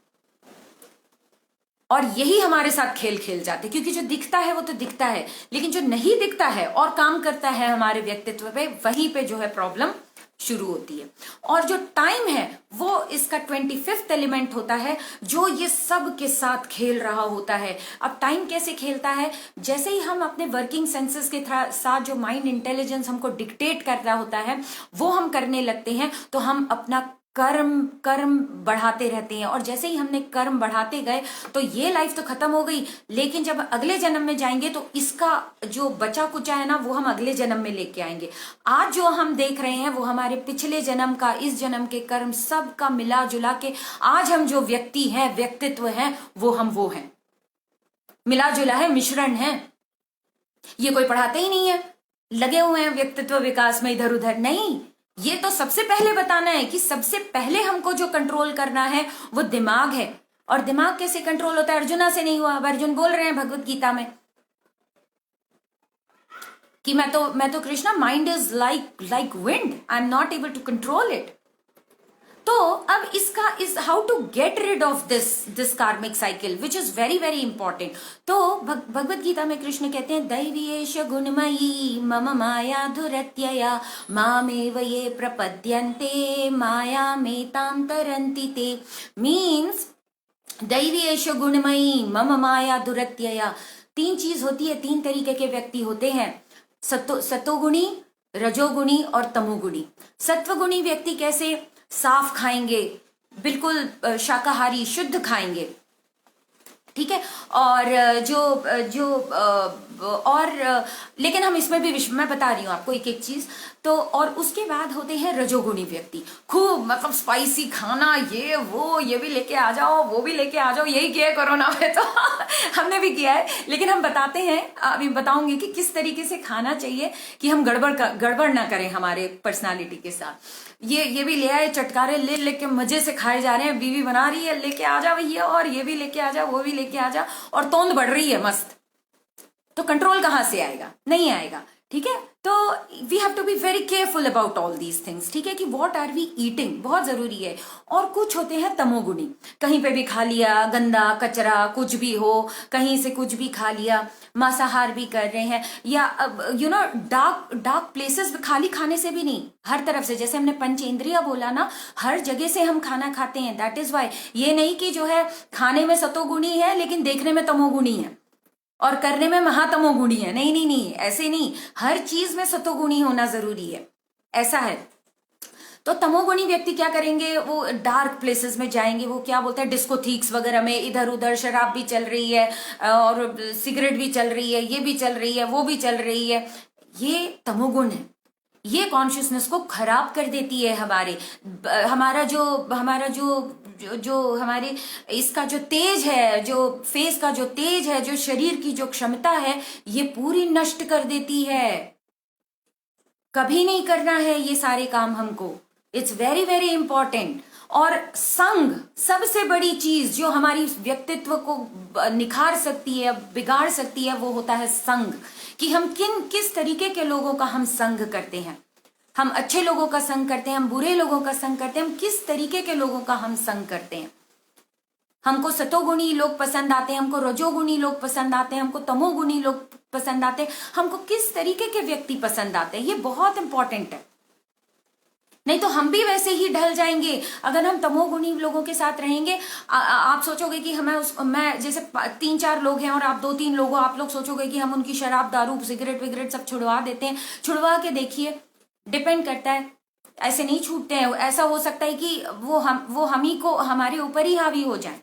और यही हमारे साथ खेल खेल जाते, क्योंकि जो दिखता है वो तो दिखता है, लेकिन जो नहीं दिखता है और काम करता है हमारे व्यक्तित्व पे, वहीं पे जो है प्रॉब्लम शुरू होती है। और जो टाइम है वो इसका 25th एलिमेंट होता है, जो ये सब के साथ खेल रहा होता है। अब टाइम कैसे खेलता है? जैसे ही हम अपने वर्किंग सेंसेस के साथ जो माइंड इंटेलिजेंस हमको डिक्टेट कर रहा होता है वो हम करने लगते हैं, तो हम अपना कर्म बढ़ाते रहते हैं। और जैसे ही हमने कर्म बढ़ाते गए तो ये लाइफ तो खत्म हो गई, लेकिन जब अगले जन्म में जाएंगे तो इसका जो बचा कुचा है ना वो हम अगले जन्म में लेके आएंगे। आज जो हम देख रहे हैं वो हमारे पिछले जन्म का, इस जन्म के कर्म सब का मिला जुला के आज हम जो व्यक्ति हैं, व्यक्तित्व हैं, वो हैं, मिला जुला है, मिश्रण है। ये कोई पढ़ाते ही नहीं है, लगे हुए हैं व्यक्तित्व विकास में इधर उधर। नहीं, ये तो सबसे पहले बताना है कि सबसे पहले हमको जो कंट्रोल करना है वो दिमाग है, और दिमाग कैसे कंट्रोल होता है? अर्जुना से नहीं हुआ। अब अर्जुन बोल रहे हैं भगवत गीता में कि मैं तो Krishna, mind is like wind, I am not able to control it. तो अब इसका is how to get rid of this karmic cycle which is very very important. तो भगवत गीता में कृष्ण कहते हैं दैवीयेष गुणमयी मम माया दुरत्यया मामेव ये प्रपद्यन्ते माया मेतां तरन्ति ते। मीन्स दैवीयेष गुणमयी मम माया दुरत्यया। तीन चीज होती है, तीन तरीके के व्यक्ति होते हैं, सतोगुणी, रजोगुणी और तमोगुणी। सत्वगुणी व्यक्ति कैसे? साफ खाएंगे, बिल्कुल शाकाहारी शुद्ध खाएंगे, ठीक है। और लेकिन हम इसमें भी मैं बता रही हूं आपको एक एक चीज। तो और उसके बाद होते हैं रजोगुणी व्यक्ति, खूब मतलब स्पाइसी खाना, ये भी लेके आ जाओ, वो भी लेके आ जाओ। यही किया है कोरोना में तो हमने भी किया है, लेकिन हम बताते हैं, अभी बताऊंगी कि किस तरीके से खाना चाहिए कि हम गड़बड़ ना करें हमारे पर्सनालिटी के साथ। ये भी ले आए, चटकारे ले लेके मजे से खाए जा रहे हैं, बीवी बना रही है लेके आ जा भैया, और ये भी लेके आ जा, वो भी लेके आ जा, और तोंद बढ़ रही है मस्त। तो कंट्रोल कहां से आएगा? नहीं आएगा, ठीक है। तो we have to be very careful about all these things, ठीक है, कि व्हाट आर वी ईटिंग, बहुत जरूरी है। और कुछ होते हैं तमोगुणी, कहीं पे भी खा लिया, गंदा कचरा कुछ भी हो, कहीं से कुछ भी खा लिया, मांसाहार भी कर रहे हैं, या डार्क प्लेसेस, खाली खाने से भी नहीं, हर तरफ से, जैसे हमने पंच इंद्रिया बोला ना, हर जगह से हम खाना खाते हैं। दैट इज वाई ये नहीं कि जो है खाने में सतोगुणी है लेकिन देखने में तमोगुणी है और करने में महातमोगुणी है। नहीं नहीं नहीं, ऐसे नहीं, हर चीज में सतोगुणी होना जरूरी है, ऐसा है। तो तमोगुणी व्यक्ति क्या करेंगे? वो डार्क प्लेसेस में जाएंगे, वो क्या बोलते हैं, डिस्कोथीक्स वगैरह में, इधर उधर शराब भी चल रही है और सिगरेट भी चल रही है, ये भी चल रही है, वो भी चल रही है। ये तमोगुण है, ये कॉन्शियसनेस को खराब कर देती है। हमारा जो हमारे इसका जो तेज है, जो फेस का जो तेज है, जो शरीर की जो क्षमता है, ये पूरी नष्ट कर देती है। कभी नहीं करना है ये सारे काम हमको, इट्स वेरी वेरी इंपॉर्टेंट। और संग, सबसे बड़ी चीज जो हमारी व्यक्तित्व को निखार सकती है, बिगाड़ सकती है, वो होता है संग, कि हम किस तरीके के लोगों का हम संग करते हैं। हम अच्छे लोगों का संग करते हैं, हम बुरे लोगों का संग करते हैं, हम किस तरीके के लोगों का हम संग करते हैं। हमको सतोगुणी लोग पसंद आते हैं, हमको रजोगुणी लोग पसंद आते हैं, हमको तमोगुणी लोग पसंद आते हैं, हमको किस तरीके के व्यक्ति पसंद आते हैं, ये बहुत इंपॉर्टेंट है। नहीं तो हम भी वैसे ही ढल जाएंगे अगर हम तमोगुणी लोगों के साथ रहेंगे। आप सोचोगे कि मैं जैसे 3-4 लोग हैं और आप 2-3 लोग हो, आप लोग सोचोगे कि हम उनकी शराब, दारू, सिगरेट विगरेट सब छुड़वा देते हैं। छुड़वा के देखिए, डिपेंड करता है, ऐसे नहीं छूटते हैं। ऐसा हो सकता है कि वो हम ही को, हमारे ऊपर ही हावी हो जाए।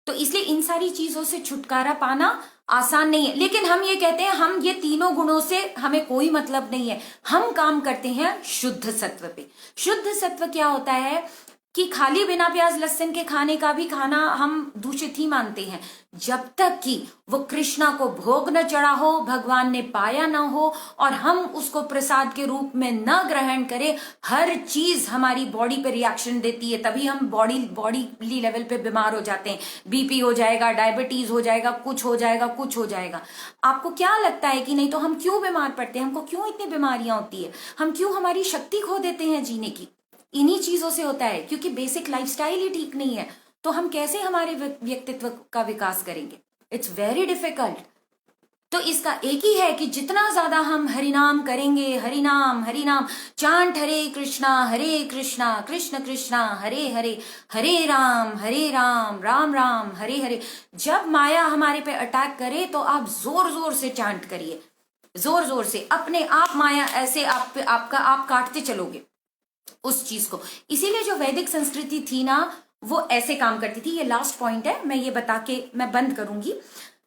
तो इसलिए इन सारी चीजों से छुटकारा पाना आसान नहीं है। लेकिन हम ये कहते हैं हम ये तीनों गुणों से हमें कोई मतलब नहीं है, हम काम करते हैं शुद्ध सत्व पे। शुद्ध सत्व क्या होता है कि खाली बिना प्याज लहसुन के खाने का भी खाना हम दूषित ही मानते हैं, जब तक कि वो कृष्णा को भोग न चढ़ा हो, भगवान ने पाया न हो और हम उसको प्रसाद के रूप में न ग्रहण करें। हर चीज हमारी बॉडी पे रिएक्शन देती है, तभी हम बॉडी लेवल पे बीमार हो जाते हैं। बीपी हो जाएगा, डायबिटीज हो जाएगा, कुछ हो जाएगा, कुछ हो जाएगा। आपको क्या लगता है कि नहीं तो हम क्यों बीमार पड़ते हैं? हमको क्यों इतनी बीमारियां होती है? हम क्यों हमारी शक्ति खो देते हैं जीने की? इन्हीं चीजों से होता है, क्योंकि बेसिक लाइफस्टाइल ही ठीक नहीं है। तो हम कैसे हमारे व्यक्तित्व का विकास करेंगे? It's very difficult. तो इसका एक ही है कि जितना ज्यादा हम हरिनाम करेंगे, हरिनाम हरिनाम, चांट हरे कृष्णा कृष्ण कृष्णा हरे हरे, हरे राम राम राम हरे हरे। जब माया हमारे पे अटैक करे तो आप जोर जोर से चांट करिए, जोर जोर से, अपने आप माया ऐसे आप काटते चलोगे उस चीज को। इसीलिए जो वैदिक संस्कृति थी ना, वो ऐसे काम करती थी। ये लास्ट पॉइंट है, मैं ये बता के मैं बंद करूंगी।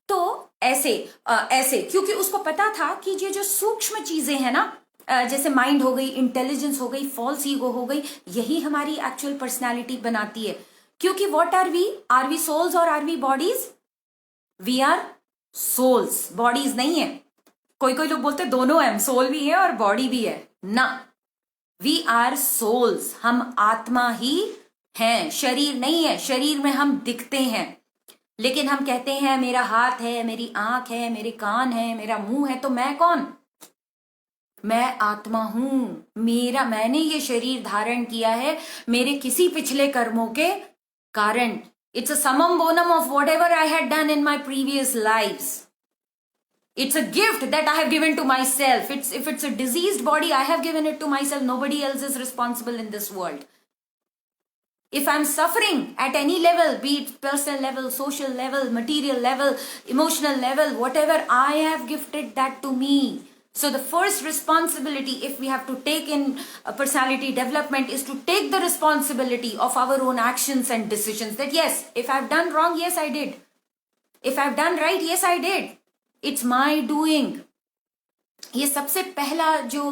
तो ऐसे क्योंकि उसको पता था कि ये जो सूक्ष्म चीजें हैं ना, जैसे माइंड हो गई, इंटेलिजेंस हो गई, फॉल्स ईगो हो गई, यही हमारी एक्चुअल पर्सनालिटी बनाती है। क्योंकि व्हाट आर वी सोल्स और are we bodies? We are souls, bodies नहीं है। कोई कोई लोग बोलते दोनों है, सोल भी है और बॉडी भी है ना। वी आर सोल्स, हम आत्मा ही हैं, शरीर नहीं है। शरीर में हम दिखते हैं, लेकिन हम कहते हैं मेरा हाथ है, मेरी आंख है, मेरे कान है, मेरा मुंह है। तो मैं कौन? मैं आत्मा हूं। मैंने ये शरीर धारण किया है मेरे किसी पिछले कर्मों के कारण। It's a summum bonum of whatever I had done in my previous lives. It's a gift that I have given to myself. If it's a diseased body, I have given it to myself. Nobody else is responsible in this world. If I'm suffering at any level, be it personal level, social level, material level, emotional level, whatever, I have gifted that to me. So the first responsibility, if we have to take in personality development, is to take the responsibility of our own actions and decisions. That yes, if I've done wrong, yes I did. If I've done right, yes I did. It's my doing. ये सबसे पहला जो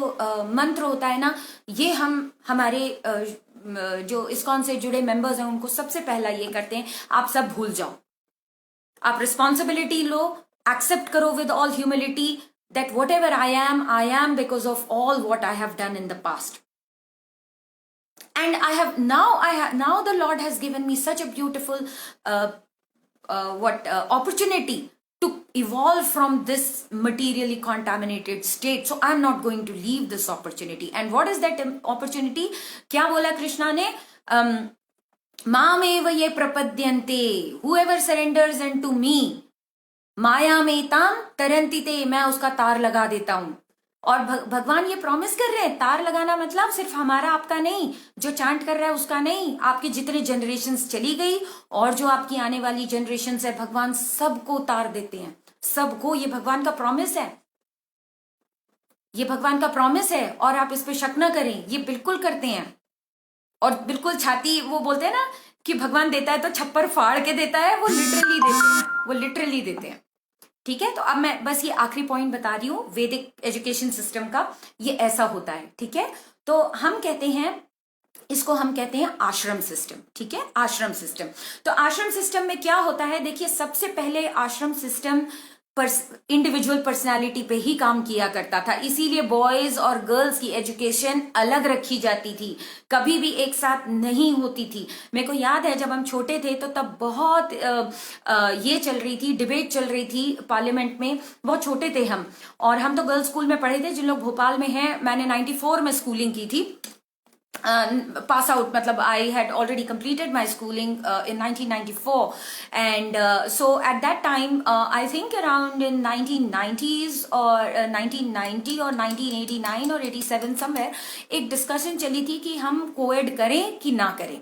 मंत्र होता है ना, ये हम हमारे जो इस्कॉन से जुड़े मेंबर्स हैं उनको सबसे पहला ये करते हैं, आप सब भूल जाओ, आप रिस्पॉन्सिबिलिटी लो, एक्सेप्ट करो with all humility that what ever I am because of all what I have done in the past. And now the Lord has given me such a beautiful opportunity to evolve from this materially contaminated state. So I'm not going to leave this opportunity. And what is that opportunity? क्या बोला कृष्णा ने? मामेव ये प्रपद्यन्ते, whoever surrenders unto me, माया में ताम तरंति ते, मैं उसका तार लगा देता हूं. और भगवान ये प्रॉमिस कर रहे हैं, तार लगाना मतलब सिर्फ हमारा आपका नहीं, जो चांट कर रहा है उसका नहीं, आपके जितने जनरेशंस चली गई और जो आपकी आने वाली जनरेशंस है, भगवान सबको तार देते हैं, सबको. ये भगवान का प्रॉमिस है, ये भगवान का प्रॉमिस है. और आप इस पे शक ना करें, ये बिल्कुल करते हैं. और बिल्कुल छाती, वो बोलते हैं ना कि भगवान देता है तो छप्पर फाड़ के देता है, वो लिटरली देते हैं, वो लिटरली देते हैं. ठीक है, तो अब मैं बस ये आखिरी पॉइंट बता रही हूं वैदिक एजुकेशन सिस्टम का. ये ऐसा होता है, ठीक है. तो हम कहते हैं, इसको हम कहते हैं आश्रम सिस्टम. ठीक है, आश्रम सिस्टम. तो आश्रम सिस्टम में क्या होता है, देखिए सबसे पहले आश्रम सिस्टम इंडिविजुअल पर्सनालिटी पे ही काम किया करता था. इसीलिए बॉयज और गर्ल्स की एजुकेशन अलग रखी जाती थी, कभी भी एक साथ नहीं होती थी. मेरे को याद है जब हम छोटे थे तो तब बहुत ये चल रही थी, डिबेट चल रही थी पार्लियामेंट में. बहुत छोटे थे हम, और हम तो गर्ल्स स्कूल में पढ़े थे. जिन लोग भोपाल में हैं, मैंने 94 में स्कूलिंग की थी, pass out, matlab I had already completed my schooling in 1994, and so at that time I think around in 1990s or 1990 or 1989 or 87 somewhere एक डिस्कशन चली थी कि हम कोएड करें कि ना करें.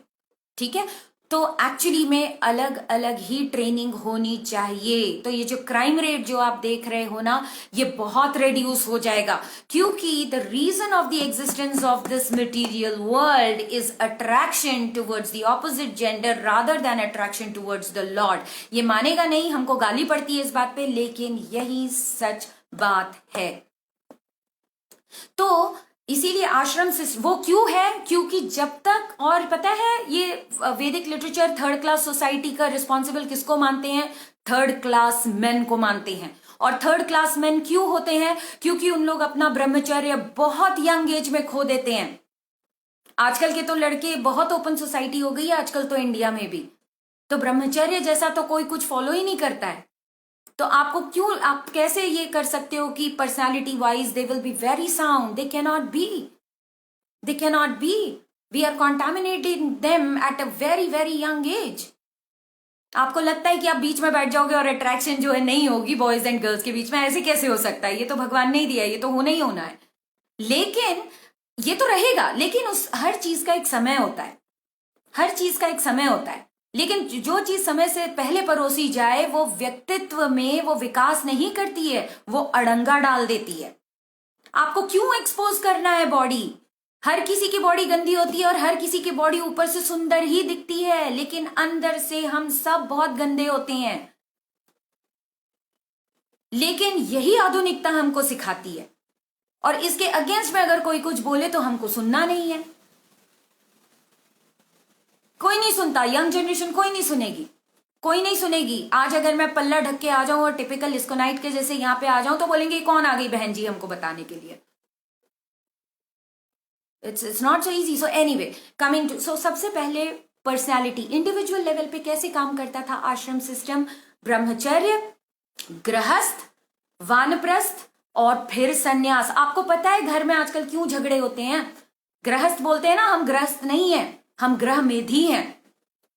ठीक है, तो एक्चुअली में अलग अलग ही ट्रेनिंग होनी चाहिए. तो ये जो क्राइम रेट जो आप देख रहे हो ना, ये बहुत रिड्यूस हो जाएगा, क्योंकि the reason of the existence of this material world is attraction towards the opposite gender rather than attraction towards the lord. ये मानेगा नहीं, हमको गाली पड़ती है इस बात पे, लेकिन यही सच बात है. तो इसीलिए आश्रम से वो क्यों है, क्योंकि जब तक, और पता है ये वैदिक लिटरेचर थर्ड क्लास सोसाइटी का रिस्पॉन्सिबल किसको मानते हैं? थर्ड क्लास मेन को मानते हैं. और थर्ड क्लास मेन क्यों होते हैं? क्योंकि उन लोग अपना ब्रह्मचर्य बहुत यंग एज में खो देते हैं. आजकल के तो लड़के, बहुत ओपन सोसाइटी हो गई है आजकल तो इंडिया में भी, तो ब्रह्मचर्य जैसा तो कोई कुछ फॉलो ही नहीं करता है. तो आपको क्यों, आप कैसे ये कर सकते हो कि personality wise they will be very sound? They cannot be. We are contaminating them at a very very young age. आपको लगता है कि आप बीच में बैठ जाओगे और अट्रैक्शन जो है नहीं होगी बॉयज एंड गर्ल्स के बीच में, ऐसे कैसे हो सकता है? ये तो भगवान ने ही दिया है, ये तो होना ही होना है. लेकिन ये तो रहेगा, लेकिन उस हर चीज का एक समय होता है, हर चीज का एक समय होता है. लेकिन जो चीज समय से पहले परोसी जाए वो व्यक्तित्व में वो विकास नहीं करती है, वो अड़ंगा डाल देती है. आपको क्यों एक्सपोज करना है बॉडी? हर किसी की बॉडी गंदी होती है और हर किसी की बॉडी ऊपर से सुंदर ही दिखती है, लेकिन अंदर से हम सब बहुत गंदे होते हैं. लेकिन यही आधुनिकता हमको सिखाती है, और इसके अगेंस्ट में अगर कोई कुछ बोले तो हमको सुनना नहीं है. कोई नहीं सुनता, यंग जनरेशन कोई नहीं सुनेगी, कोई नहीं सुनेगी. आज अगर मैं पल्ला ढक के आ जाऊं और टिपिकल लिस्कोनाइट के जैसे यहां पे आ जाऊं तो बोलेंगे कौन आ गई बहन जी हमको बताने के लिए. It's not so easy. So anyway, coming to, so सबसे पहले पर्सनालिटी इंडिविजुअल लेवल पे कैसे काम करता था आश्रम सिस्टम, ब्रह्मचर्य, गृहस्थ, वानप्रस्थ और फिर सन्यास। आपको पता है घर में आजकल क्यों झगड़े होते हैं? गृहस्थ बोलते हैं ना, हम गृहस्थ नहीं है, हम ग्रह मेधी हैं,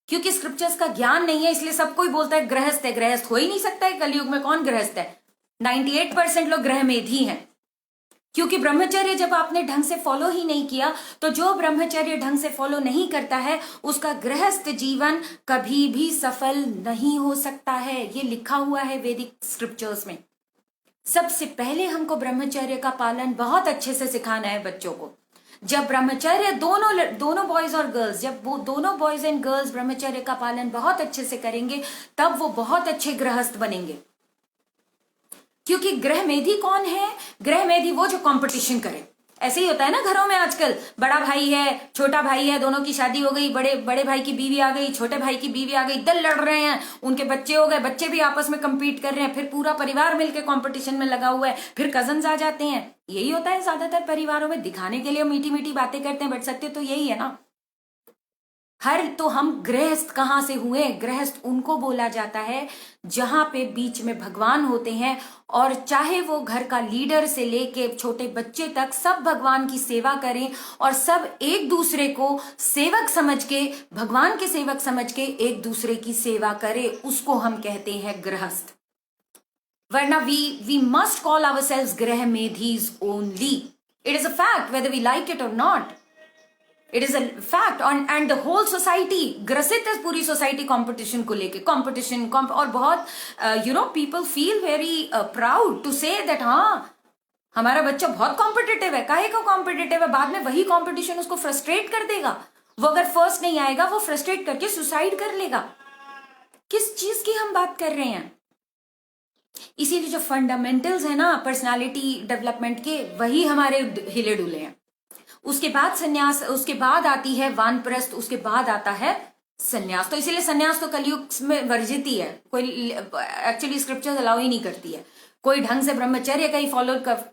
क्योंकि स्क्रिप्चर्स का ज्ञान नहीं है, इसलिए सब कोई बोलता है गृहस्थ है। गृहस्थ हो ही नहीं सकता है, कलयुग में कौन गृहस्थ है? 98% लोग ग्रह मेधी हैं, क्योंकि ब्रह्मचर्य जब आपने ढंग से फॉलो ही नहीं किया, तो जो ब्रह्मचर्य ढंग से फॉलो नहीं करता है उसका गृहस्थ जीवन कभी भी सफल नहीं हो सकता है। ये लिखा हुआ है वैदिक स्क्रिप्चर्स में। सबसे पहले हमको ब्रह्मचर्य का पालन बहुत अच्छे से सिखाना है बच्चों को। जब ब्रह्मचर्य दोनों बॉयज और गर्ल्स, जब वो दोनों बॉयज एंड गर्ल्स ब्रह्मचर्य का पालन बहुत अच्छे से करेंगे, तब वो बहुत अच्छे गृहस्थ बनेंगे। क्योंकि ग्रह मेधी कौन है? ग्रह मेधी वो जो कंपटीशन करे। ऐसे ही होता है ना घरों में आजकल, बड़ा भाई है, छोटा भाई है, दोनों की शादी हो गई, बड़े भाई की बीवी आ गई, छोटे भाई की बीवी आ गई, दल लड़ रहे हैं, उनके बच्चे हो गए, बच्चे भी आपस में compete कर रहे हैं, फिर पूरा परिवार मिलकर कंपटीशन में लगा हुआ है, फिर कजन्स आ जाते हैं। यही होता है ज्यादातर परिवारों में, दिखाने के लिए मीठी मीठी बातें करते हैं, बट सत्य तो यही है ना। तो हम गृहस्थ कहां से हुए? गृहस्थ उनको बोला जाता है जहां पे बीच में भगवान होते हैं, और चाहे वो घर का लीडर से लेके छोटे बच्चे तक सब भगवान की सेवा करें, और सब एक दूसरे को सेवक समझ के, भगवान के सेवक समझ के एक दूसरे की सेवा करे, उसको हम कहते हैं गृहस्थ। वरना वी मस्ट कॉल आवरसेल्व्स ग्रह मेधीज only. It is a fact whether we like it or not. It is a fact. And the whole society ग्रसित है, पूरी सोसाइटी कंपटीशन को लेके, कंपटीशन और बहुत people feel very proud to say that हाँ हमारा बच्चा बहुत कॉम्पिटिटिव है। काहे को कॉम्पिटिटिव है? बाद में वही कॉम्पिटिशन उसको फ्रस्ट्रेट कर देगा। वो अगर फर्स्ट नहीं आएगा, वो फ्रस्ट्रेट करके सुसाइड कर लेगा। किस चीज की हम बात कर रहे हैं? इसीलिए जो फंडामेंटल्स है ना पर्सनालिटी डेवलपमेंट के, वही हमारे हिले डुले हैं। उसके बाद सन्यास, उसके बाद आती है वानप्रस्थ, उसके बाद आता है सन्यास। तो इसीलिए सन्यास तो कलयुग में वर्जित ही है, कोई एक्चुअली स्क्रिप्चर्स अलाउ ही नहीं करती है। कोई ढंग से ब्रह्मचर्य का ही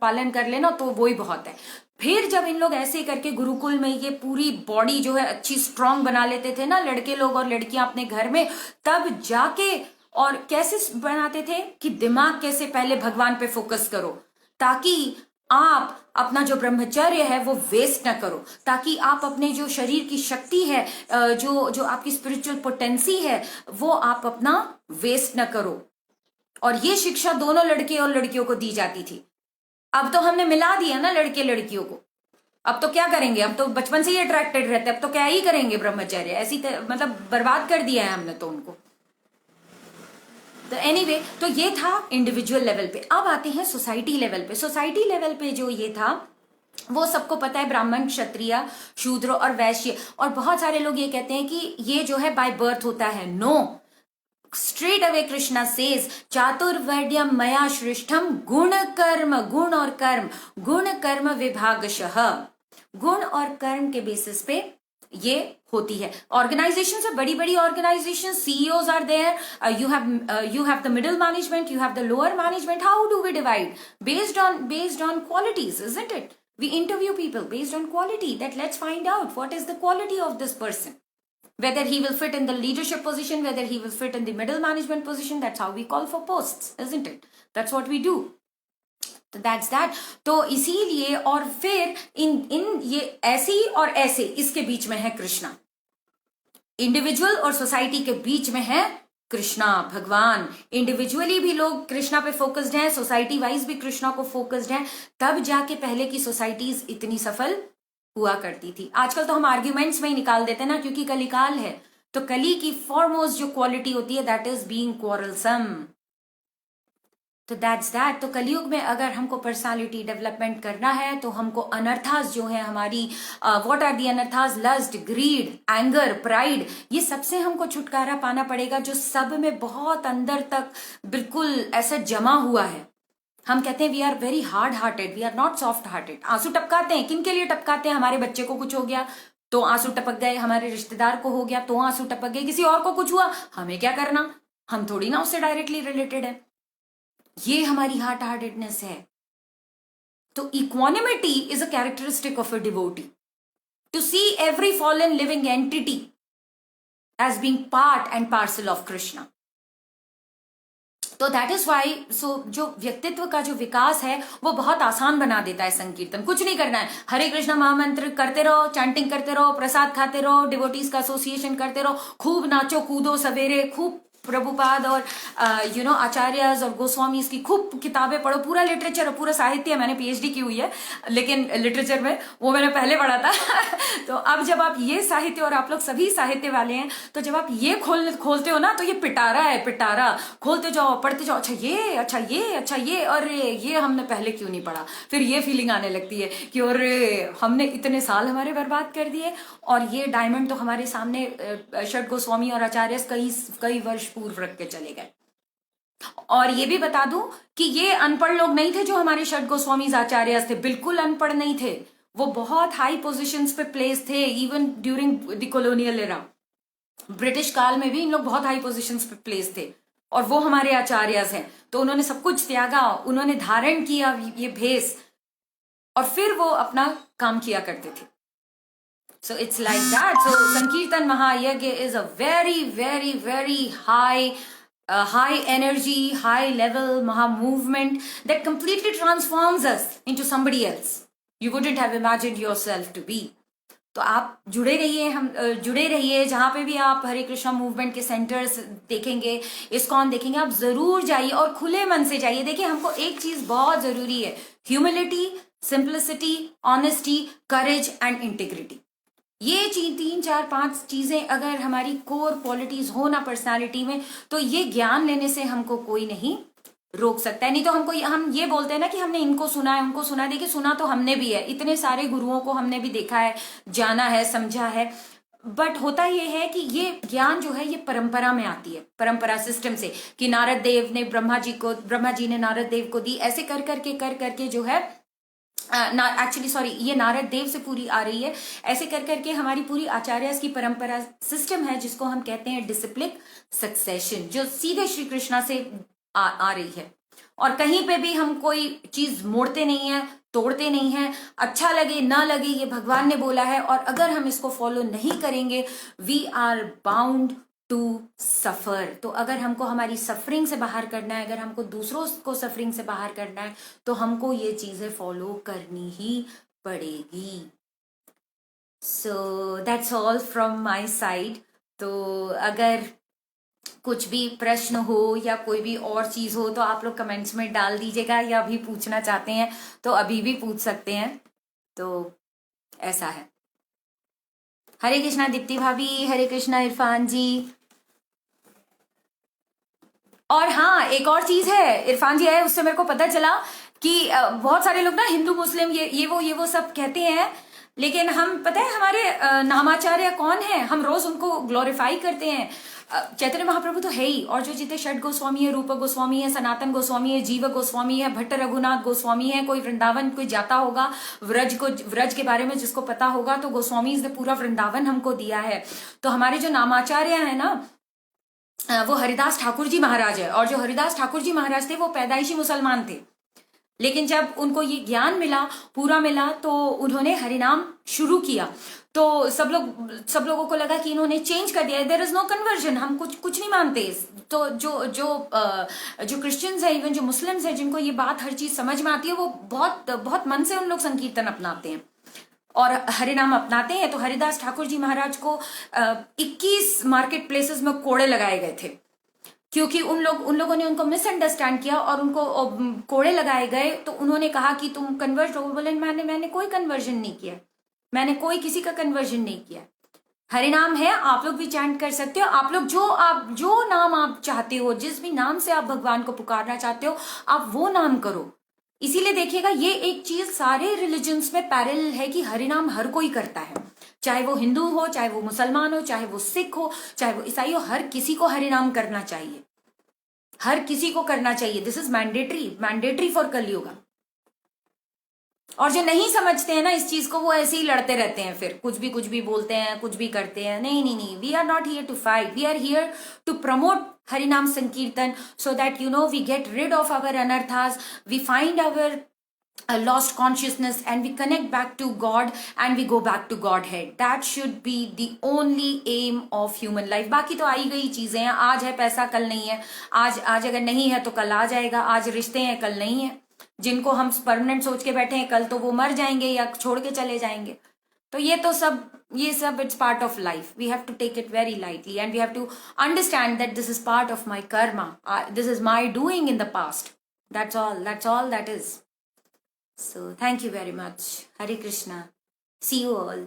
पालन कर लेना तो वो ही बहुत है। फिर जब इन लोग ऐसे करके गुरुकुल में ये पूरी बॉडी जो है अच्छी स्ट्रांग बना लेते थे ना लड़के लोग और लड़कियां अपने घर में, तब जाके और कैसे बनाते थे कि दिमाग कैसे पहले भगवान पे फोकस करो, ताकि आप अपना जो ब्रह्मचर्य है वो वेस्ट ना करो, ताकि आप अपने जो शरीर की शक्ति है, जो आपकी स्पिरिचुअल पोटेंसी है, वो आप अपना वेस्ट ना करो। और ये शिक्षा दोनों लड़के और लड़कियों को दी जाती थी। अब तो हमने मिला दिया ना लड़के लड़कियों को। अब तो क्या करेंगे? अब तो बचपन से ही अट्रैक्टेड रहते, अब तो क्या ही करेंगे ब्रह्मचर्य, ऐसी मतलब बर्बाद कर दिया है हमने तो उनको। तो एनीवे, तो ये था इंडिविजुअल लेवल पे। अब आते हैं सोसाइटी लेवल पे। सोसाइटी लेवल पे जो ये था, वो सबको पता है, ब्राह्मण, क्षत्रिय, शूद्र और वैश्य। और बहुत सारे लोग ये कहते हैं कि ये जो है बाय बर्थ होता है। No, straight away Krishna says चातुर्वर्ण्यम मया सृष्टम गुण कर्म, गुण और कर्म, गुण कर्म विभागशः। गुण और कर्म के बेसिस पे ये होती है। ऑर्गेनाइजेशन से बड़ी बड़ी organization, CEOs are there, you have the middle management, you have the lower management. How do we divide? based on qualities, isn't it? We interview people based on quality, that let's find out what is the quality of this person, whether he will fit in the leadership position, whether he will fit in the middle management position. That's how we call for posts, isn't it? That's what we do. तो that's that. तो इसीलिए, और फिर इन ये ऐसी और ऐसे, इसके बीच में है कृष्णा। इंडिविजुअल और सोसाइटी के बीच में है कृष्णा, भगवान। इंडिविजुअली भी लोग कृष्णा पे फोकस्ड हैं, सोसाइटी वाइज भी कृष्णा को फोकस्ड हैं, तब जाके पहले की सोसाइटीज इतनी सफल हुआ करती थी। आजकल तो हम आर्ग्यूमेंट्स में ही निकाल देते हैं ना, क्योंकि कलिकाल है। तो कली की फॉरमोस्ट जो क्वालिटी होती है, दैट इज बीइंग क्वारलसम। तो दैट्स दैट। तो कलयुग में अगर हमको पर्सनालिटी डेवलपमेंट करना है, तो हमको अनर्थास जो है हमारी, व्हाट आर दी अनर्थास? लस्ट, ग्रीड, एंगर, प्राइड, ये सबसे हमको छुटकारा पाना पड़ेगा, जो सब में बहुत अंदर तक बिल्कुल ऐसा जमा हुआ है। हम कहते हैं we are very hard hearted, we are not soft hearted. आंसू टपकाते हैं, किन के लिए टपकाते हैं? हमारे बच्चे को कुछ हो गया तो आंसू टपक गए, हमारे रिश्तेदार को हो गया तो आंसू टपक गए, किसी और को कुछ हुआ, हमें क्या करना? हम थोड़ी ना उससे डायरेक्टली रिलेटेड है। ये हमारी हार्ट हार्टेडनेस है। तो equanimity is a characteristic of a devotee, to see every fallen living entity as being part and parcel of Krishna. तो दैट इज वाई जो व्यक्तित्व का जो विकास है वो बहुत आसान बना देता है संकीर्तन। कुछ नहीं करना है, हरे कृष्णा महामंत्र करते रहो, चैंटिंग करते रहो, प्रसाद खाते रहो, डिवोटीज का एसोसिएशन करते रहो, खूब नाचो कूदो सवेरे, खूब प्रभुपाद और आचार्यज और गोस्वामी की खूब किताबें पढ़ो, पूरा लिटरेचर और पूरा साहित्य, मैंने पीएचडी की हुई है लेकिन लिटरेचर में वो मैंने पहले पढ़ा था तो अब जब आप ये साहित्य, और आप लोग सभी साहित्य वाले हैं, तो जब आप ये खोलते हो ना तो ये पिटारा है, पिटारा खोलते जाओ, पढ़ते जाओ, अच्छा ये, अच्छा ये, अच्छा ये, और ये हमने पहले क्यों नहीं पढ़ा, फिर ये फीलिंग आने लगती है कि और हमने इतने साल हमारे बर्बाद कर दिए, और ये डायमंड तो हमारे सामने षट गोस्वामी और आचार्य कई वर्ष पूर्व रख के चले गए। और ये भी बता दूं कि ये अनपढ़ लोग नहीं थे जो हमारे षट गोस्वामी आचार्य थे, बिल्कुल अनपढ़ नहीं थे, वो बहुत हाई पोजीशंस पे प्लेस थे, even during the colonial era, British काल में भी इन लोग बहुत हाई पोजीशंस पे प्लेस थे, और वो हमारे आचार्य हैं। तो उन्होंने सब कुछ त्यागा, उन्होंने धारण किया ये भेष, और फिर वो अपना काम किया करते थे। So it's like that. So Sankirtan Mahayagya is a very, very, very high energy, high level Maha movement that completely transforms us into somebody else you wouldn't have imagined yourself to be. तो आप जुड़े रहिए, हम जुड़े रहिए, जहां पे भी आप हरे कृष्णा मूवमेंट के सेंटर्स देखेंगे, इस्कॉन देखेंगे, आप जरूर जाइए और खुले मन से जाइए। देखिए, हमको एक चीज बहुत जरूरी है, humility, simplicity, honesty, courage and integrity. ये 3, 4, 5 चीजें अगर हमारी कोर क्वालिटीज हो ना पर्सनालिटी में, तो ये ज्ञान लेने से हमको कोई नहीं रोक सकता है। नहीं तो हम ये बोलते हैं ना कि हमने इनको सुना है, उनको सुना है। देखिए, सुना तो हमने भी है, इतने सारे गुरुओं को हमने भी देखा है, जाना है, समझा है, बट होता ये है कि ये ज्ञान जो है ये परंपरा में आती है, परंपरा सिस्टम से, कि नारद देव ने ब्रह्मा जी ने नारद देव को दी, ऐसे कर करके जो है एक्चुअली सॉरी, ये नारद देव से पूरी आ रही है, ऐसे कर करके हमारी पूरी आचार्य की परंपरा सिस्टम है, जिसको हम कहते हैं डिसिप्लिक सक्सेशन, जो सीधे श्री कृष्णा से आ रही है। और कहीं पे भी हम कोई चीज मोड़ते नहीं है, तोड़ते नहीं है, अच्छा लगे ना लगे ये भगवान ने बोला है, और अगर हम इसको फॉलो नहीं करेंगे, we are bound to suffer. तो अगर हमको हमारी सफरिंग से बाहर करना है, अगर हमको दूसरों को सफरिंग से बाहर करना है, तो हमको ये चीजें फॉलो करनी ही पड़ेगी। So that's all from my side. तो अगर कुछ भी प्रश्न हो या कोई भी और चीज हो तो आप लोग कमेंट्स में डाल दीजिएगा, या अभी पूछना चाहते हैं तो अभी भी पूछ सकते हैं। तो ऐसा है। हरे कृष्णा दीप्ति भाभी, हरे कृष्णा इरफान जी। और हाँ, एक और चीज है, इरफान जी आए उससे मेरे को पता चला कि बहुत सारे लोग ना हिंदू मुस्लिम ये वो सब कहते हैं, लेकिन हम पता है हमारे नामाचार्य कौन है, हम रोज उनको ग्लोरीफाई करते हैं। चैतन्य महाप्रभु तो है ही, और जो जितने षट गोस्वामी है, रूप गोस्वामी है, सनातन गोस्वामी है, जीव गोस्वामी है, भट्ट रघुनाथ गोस्वामी है, कोई वृंदावन कोई जाता होगा, व्रज के बारे में जिसको पता होगा, तो गोस्वामी ने पूरा वृंदावन हमको दिया है। तो हमारे जो नामाचार्य है ना, वो हरिदास ठाकुर जी महाराज है, और जो हरिदास ठाकुर जी महाराज थे वो पैदाइशी मुसलमान थे, लेकिन जब उनको ये ज्ञान मिला, पूरा मिला, तो उन्होंने हरिनाम शुरू किया। तो सब लोगों को लगा कि इन्होंने चेंज कर दिया, देयर इज नो कन्वर्जन, हम कुछ नहीं मानते। तो जो क्रिश्चियंस है, इवन जो मुस्लिम्स है, जिनको ये बात हर चीज समझ में आती है, वो बहुत बहुत मन से उन लोग संकीर्तन अपनाते हैं और हरिनाम अपनाते हैं। तो हरिदास ठाकुर जी महाराज को 21 मार्केट प्लेसेस में कोड़े लगाए गए थे, क्योंकि उन लोगों ने उनको मिसअंडरस्टैंड किया और उनको कोड़े लगाए गए। तो उन्होंने कहा कि तुम कन्वर्ट हो, बोले मैंने कोई कन्वर्जन नहीं किया, मैंने कोई किसी का कन्वर्जन नहीं किया। हरिनाम है, आप लोग भी चैंट कर सकते हो, आप लोग जो नाम आप चाहते हो, जिस भी नाम से आप भगवान को पुकारना चाहते हो, आप वो नाम करो। इसीलिए देखिएगा, ये एक चीज सारे रिलीजन्स में पैरेलल है कि हरिनाम हर कोई करता है, चाहे वो हिंदू हो, चाहे वो मुसलमान हो, चाहे वो सिख हो, चाहे वो ईसाई हो, हर किसी को हरिनाम करना चाहिए, हर किसी को करना चाहिए। दिस इज मैंडेटरी फॉर कलयुग। और जो नहीं समझते हैं ना इस चीज को, वो ऐसे ही लड़ते रहते हैं, फिर कुछ भी बोलते हैं, कुछ भी करते हैं। नहीं, we are not here to fight, we are here to promote harinam sankirtan, so that we get rid of our anarthas, we find our lost consciousness and we connect back to God and we go back to Godhead. That should be the only aim of human life. बाकी तो आई गई चीजें हैं, आज है पैसा कल नहीं है, आज अगर नहीं है तो कल आ जाएगा, आज रिश्ते हैं कल नहीं है, जिनको हम परमानेंट सोच के बैठे हैं कल तो वो मर जाएंगे या छोड़ के चले जाएंगे. तो ये सब it's part of life. We have to take it very lightly and we have to understand that this is part of my karma, this is my doing in the past. That's all that is. So thank you very much. Hare Krishna. See you all.